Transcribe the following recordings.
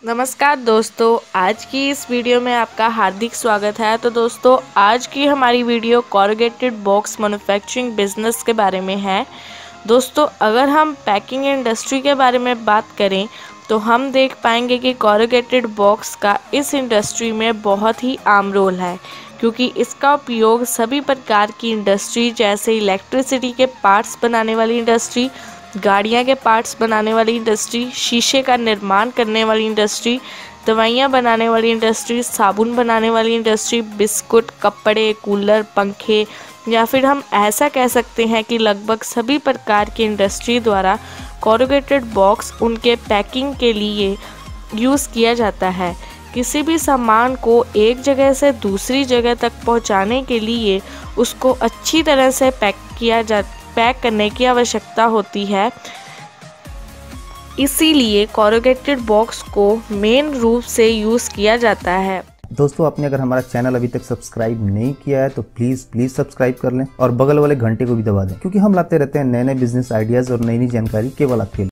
नमस्कार दोस्तों, आज की इस वीडियो में आपका हार्दिक स्वागत है। तो दोस्तों, आज की हमारी video corrugated box manufacturing business के बारे में है। दोस्तों, अगर हम पैकिंग इंडस्ट्री के बारे में बात करें तो हम देख पाएंगे कि कॉरुगेटेड बॉक्स का इस इंडस्ट्री में बहुत ही आम रोल है, क्योंकि इसका उपयोग सभी प्रकार की इंडस्ट्री जैसे इलेक्ट्रिसिटी के पार्ट्स बनाने वाली इंडस्ट्री, गाड़ियाँ के पार्ट्स बनाने वाली इंडस्ट्री, शीशे का निर्माण करने वाली इंडस्ट्री, दवाइयाँ बनाने वाली इंडस्ट्री, साबुन बनाने वाली इंडस्ट्री, बिस्कुट, कपड़े, कूलर, पंखे, या फिर हम ऐसा कह सकते हैं कि लगभग सभी प्रकार की इंडस्ट्री द्वारा कॉरुगेटेड बॉक्स उनके पैकिंग के लिए यूज़ किया जाता है। किसी भी सामान को एक जगह से दूसरी जगह तक पहुंचाने के लिए उसको अच्छी तरह से पैक करने की आवश्यकता होती है। इसीलिए कॉरुगेटेड बॉक्स को मेन रूप से यूज़ किया जाता है। दोस्तों, आपने अगर हमारा चैनल अभी तक सब्सक्राइब नहीं किया है तो प्लीज़ सब्सक्राइब कर लें और बगल वाले घंटे को भी दबा दें, क्योंकि हम लाते रहते हैं नए नए बिजनेस आइडियाज़ और नई नई जानकारी केवल आपके लिए।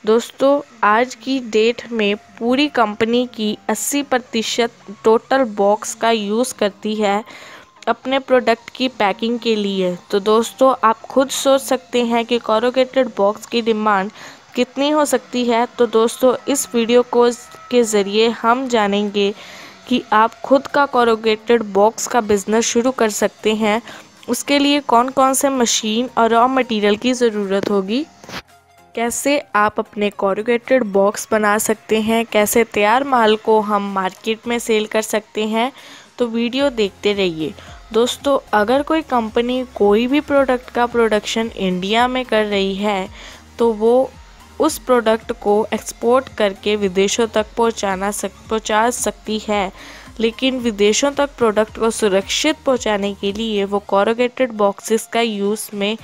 दोस्तों, आज की डेट में पूरी कंपनी की 80% टोटल बॉक्स का यूज़ करती है अपने प्रोडक्ट की पैकिंग के लिए। तो दोस्तों, आप खुद सोच सकते हैं कि कॉरुगेटेड बॉक्स की डिमांड कितनी हो सकती है। तो दोस्तों, इस वीडियो के ज़रिए हम जानेंगे कि आप खुद का कॉरुगेटेड बॉक्स का बिज़नेस शुरू कर सकते हैं। उसके लिए कौन कौन से मशीन और रॉ मटेरियल की ज़रूरत होगी, कैसे आप अपने कॉरुगेटेड बॉक्स बना सकते हैं, कैसे तैयार माल को हम मार्केट में सेल कर सकते हैं, तो वीडियो देखते रहिए। दोस्तों, अगर कोई कंपनी कोई भी प्रोडक्ट का प्रोडक्शन इंडिया में कर रही है तो वो उस प्रोडक्ट को एक्सपोर्ट करके विदेशों तक पहुंचा सकती है, लेकिन विदेशों तक प्रोडक्ट को सुरक्षित पहुंचाने के लिए वो कॉरुगेटेड बॉक्सेस का यूज़ में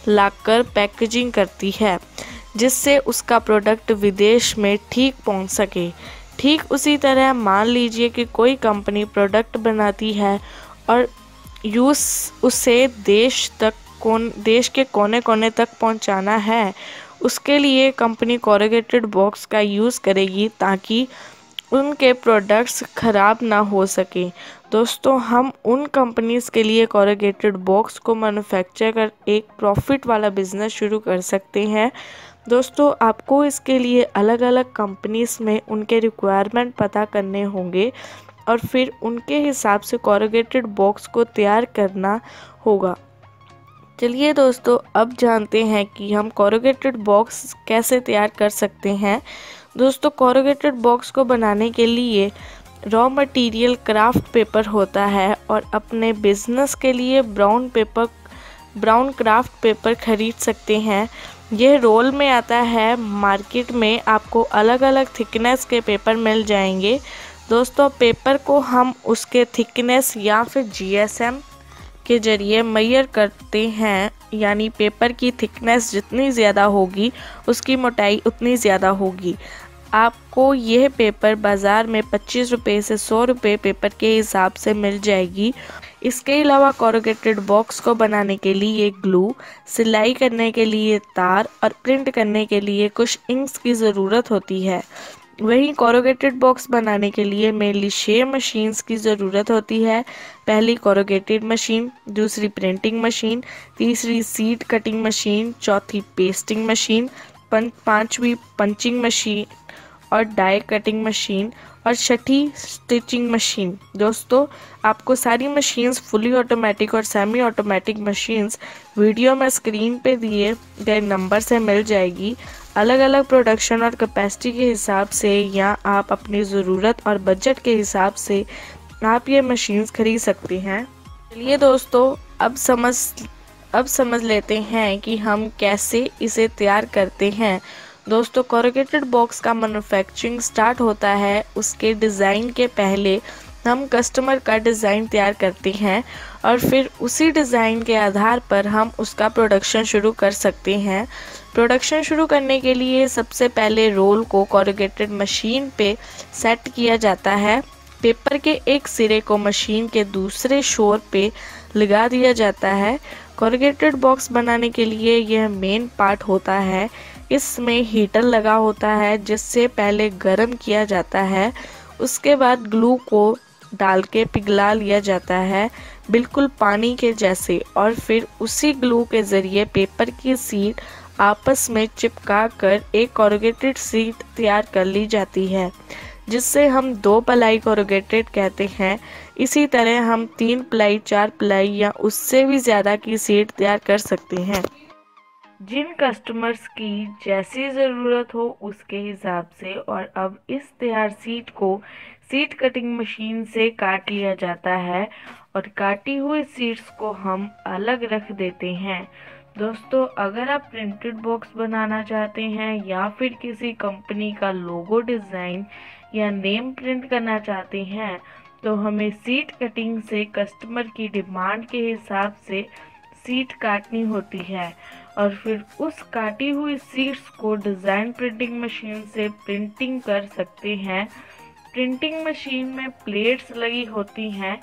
लाकर पैकेजिंग करती है, जिससे उसका प्रोडक्ट विदेश में ठीक पहुंच सके। ठीक उसी तरह मान लीजिए कि कोई कंपनी प्रोडक्ट बनाती है और उसे देश के कोने कोने तक पहुंचाना है। उसके लिए कंपनी कॉरुगेटेड बॉक्स का यूज़ करेगी ताकि उनके प्रोडक्ट्स ख़राब ना हो सके। दोस्तों, हम उन कंपनीज़ के लिए कॉरुगेटेड बॉक्स को मैन्युफैक्चर कर एक प्रॉफिट वाला बिज़नेस शुरू कर सकते हैं। दोस्तों, आपको इसके लिए अलग अलग कंपनीज़ में उनके रिक्वायरमेंट पता करने होंगे और फिर उनके हिसाब से कॉरुगेटेड बॉक्स को तैयार करना होगा। चलिए दोस्तों, अब जानते हैं कि हम कॉरुगेटेड बॉक्स कैसे तैयार कर सकते हैं। दोस्तों, कॉरुगेटेड बॉक्स को बनाने के लिए रॉ मटेरियल क्राफ्ट पेपर होता है और अपने बिजनेस के लिए ब्राउन क्राफ्ट पेपर खरीद सकते हैं। यह रोल में आता है। मार्केट में आपको अलग अलग थिकनेस के पेपर मिल जाएंगे। दोस्तों, पेपर को हम उसके थिकनेस या फिर GSM के ज़रिए मेजर करते हैं, यानी पेपर की थिकनेस जितनी ज़्यादा होगी उसकी मोटाई उतनी ज़्यादा होगी। आपको यह पेपर बाज़ार में 25 रुपये से 100 रुपये पेपर के हिसाब से मिल जाएगी। इसके अलावा कॉरुगेटेड बॉक्स को बनाने के लिए ग्लू, सिलाई करने के लिए तार और प्रिंट करने के लिए कुछ इंक्स की ज़रूरत होती है। वहीं कॉरुगेटेड बॉक्स बनाने के लिए मेनली 6 मशीन्स की ज़रूरत होती है। पहली कॉरुगेटेड मशीन, दूसरी प्रिंटिंग मशीन, तीसरी सीड कटिंग मशीन, चौथी पेस्टिंग मशीन, पांचवी पंचिंग मशीन और डाई कटिंग मशीन और छठी स्टिचिंग मशीन। दोस्तों, आपको सारी मशीन्स फुली ऑटोमेटिक और सेमी ऑटोमेटिक मशीन्स वीडियो में स्क्रीन पे दिए गए नंबर से मिल जाएगी। अलग अलग प्रोडक्शन और कैपेसिटी के हिसाब से या आप अपनी ज़रूरत और बजट के हिसाब से आप ये मशीन्स खरीद सकते हैं। चलिए दोस्तों, अब समझ लेते हैं कि हम कैसे इसे तैयार करते हैं। दोस्तों, कॉरुगेटेड बॉक्स का मैन्युफैक्चरिंग स्टार्ट होता है उसके डिज़ाइन के पहले हम कस्टमर का डिज़ाइन तैयार करते हैं और फिर उसी डिज़ाइन के आधार पर हम उसका प्रोडक्शन शुरू कर सकते हैं। प्रोडक्शन शुरू करने के लिए सबसे पहले रोल को कॉरुगेटेड मशीन पे सेट किया जाता है। पेपर के एक सिरे को मशीन के दूसरे छोर पे लगा दिया जाता है। कॉरुगेटेड बॉक्स बनाने के लिए यह मेन पार्ट होता है। इसमें हीटर लगा होता है जिससे पहले गर्म किया जाता है, उसके बाद ग्लू को डाल के पिघला लिया जाता है बिल्कुल पानी के जैसे, और फिर उसी ग्लू के ज़रिए पेपर की शीट आपस में चिपका कर एक कॉरुगेटेड शीट तैयार कर ली जाती है, जिससे हम 2 प्लाई कॉरुगेटेड कहते हैं। इसी तरह हम 3 प्लाई, 4 प्लाई या उससे भी ज़्यादा की शीट तैयार कर सकते हैं। जिन कस्टमर्स की जैसी ज़रूरत हो उसके हिसाब से। और अब इस तैयार शीट को शीट कटिंग मशीन से काट लिया जाता है और काटी हुई शीट्स को हम अलग रख देते हैं। दोस्तों, अगर आप प्रिंटेड बॉक्स बनाना चाहते हैं या फिर किसी कंपनी का लोगो डिज़ाइन या नेम प्रिंट करना चाहते हैं तो हमें शीट कटिंग से कस्टमर की डिमांड के हिसाब से शीट काटनी होती है और फिर उस काटी हुई शीट्स को डिज़ाइन प्रिंटिंग मशीन से प्रिंटिंग कर सकते हैं। प्रिंटिंग मशीन में प्लेट्स लगी होती हैं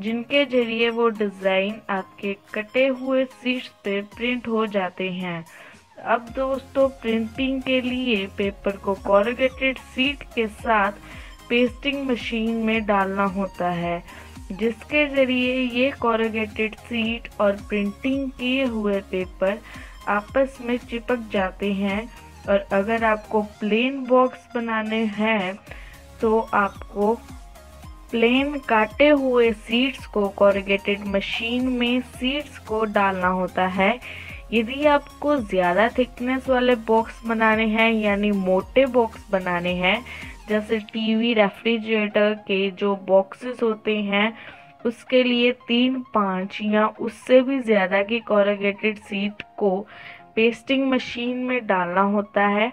जिनके जरिए वो डिज़ाइन आपके कटे हुए शीट्स पे प्रिंट हो जाते हैं। अब दोस्तों, प्रिंटिंग के लिए पेपर को कॉरुगेटेड शीट के साथ पेस्टिंग मशीन में डालना होता है, जिसके जरिए ये कॉरुगेटेड शीट और प्रिंटिंग किए हुए पेपर आपस में चिपक जाते हैं। और अगर आपको प्लेन बॉक्स बनाने हैं तो आपको प्लेन काटे हुए शीट्स को कॉरुगेटेड मशीन में शीट्स को डालना होता है। यदि आपको ज़्यादा थिकनेस वाले बॉक्स बनाने हैं यानी मोटे बॉक्स बनाने हैं, जैसे टीवी, रेफ्रिजरेटर के जो बॉक्सेस होते हैं, उसके लिए 3, 5 या उससे भी ज़्यादा की कॉरुगेटेड शीट को पेस्टिंग मशीन में डालना होता है,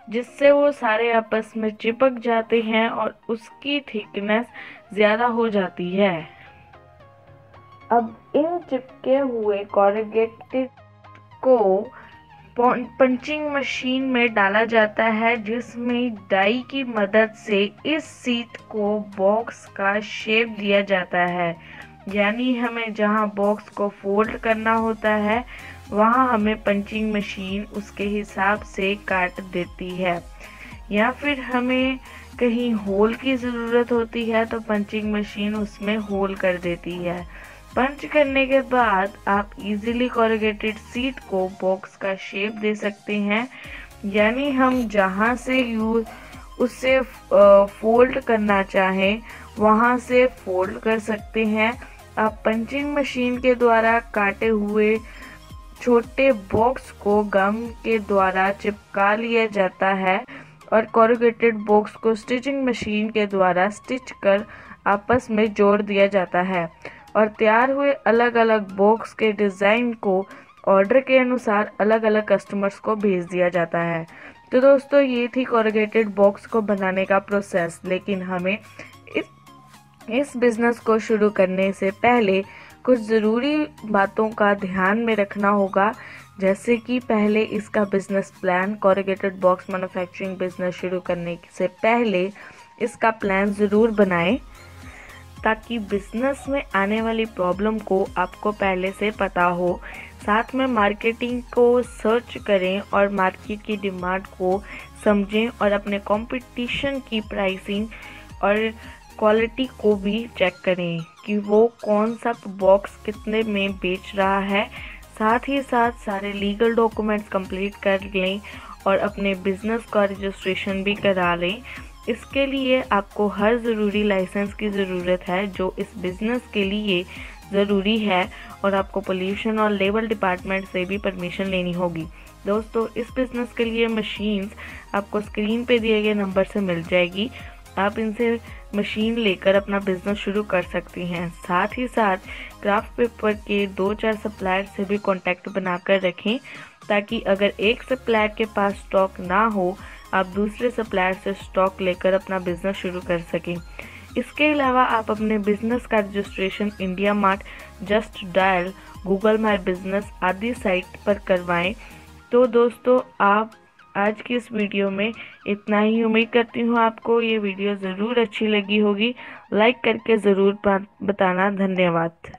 जिससे वो सारे आपस में चिपक जाते हैं और उसकी थिकनेस ज़्यादा हो जाती है। अब इन चिपके हुए कॉरुगेटेड को पंचिंग मशीन में डाला जाता है, जिसमें डाई की मदद से इस शीट को बॉक्स का शेप दिया जाता है। यानी हमें जहां बॉक्स को फोल्ड करना होता है वहां हमें पंचिंग मशीन उसके हिसाब से काट देती है, या फिर हमें कहीं होल की ज़रूरत होती है तो पंचिंग मशीन उसमें होल कर देती है। पंच करने के बाद आप इजीली कॉरुगेटेड शीट को बॉक्स का शेप दे सकते हैं, यानी हम जहां से उससे फोल्ड करना चाहें वहां से फोल्ड कर सकते हैं। आप पंचिंग मशीन के द्वारा काटे हुए छोटे बॉक्स को गम के द्वारा चिपका लिया जाता है और कॉरुगेटेड बॉक्स को स्टिचिंग मशीन के द्वारा स्टिच कर आपस में जोड़ दिया जाता है और तैयार हुए अलग अलग बॉक्स के डिज़ाइन को ऑर्डर के अनुसार अलग अलग कस्टमर्स को भेज दिया जाता है। तो दोस्तों, ये थी कॉरुगेटेड बॉक्स को बनाने का प्रोसेस। लेकिन हमें इस बिज़नेस को शुरू करने से पहले कुछ ज़रूरी बातों का ध्यान में रखना होगा, जैसे कि पहले इसका business plan, corrugated box manufacturing business शुरू करने से पहले इसका प्लान ज़रूर बनाएं, ताकि बिजनेस में आने वाली प्रॉब्लम को आपको पहले से पता हो। साथ में मार्केटिंग को सर्च करें और मार्केट की डिमांड को समझें और अपने कंपटीशन की प्राइसिंग और क्वालिटी को भी चेक करें कि वो कौन सा बॉक्स कितने में बेच रहा है। साथ ही साथ सारे लीगल डॉक्यूमेंट्स कंप्लीट कर लें और अपने बिजनेस का रजिस्ट्रेशन भी करा लें। इसके लिए आपको हर ज़रूरी लाइसेंस की ज़रूरत है जो इस बिज़नेस के लिए ज़रूरी है, और आपको पोल्यूशन और लेबर डिपार्टमेंट से भी परमिशन लेनी होगी। दोस्तों, इस बिज़नेस के लिए मशीन्स आपको स्क्रीन पे दिए गए नंबर से मिल जाएगी। आप इनसे मशीन लेकर अपना बिजनेस शुरू कर सकती हैं। साथ ही साथ क्राफ्ट पेपर के 2-4 सप्लायर से भी कांटेक्ट बनाकर रखें, ताकि अगर एक सप्लायर के पास स्टॉक ना हो आप दूसरे सप्लायर से स्टॉक लेकर अपना बिजनेस शुरू कर सकें। इसके अलावा आप अपने बिजनेस का registration India mart, just dial, Google my business आदि साइट पर करवाएं। तो दोस्तों, आप आज की इस वीडियो में इतना ही। उम्मीद करती हूँ आपको ये वीडियो ज़रूर अच्छी लगी होगी। लाइक करके ज़रूर बताना। धन्यवाद।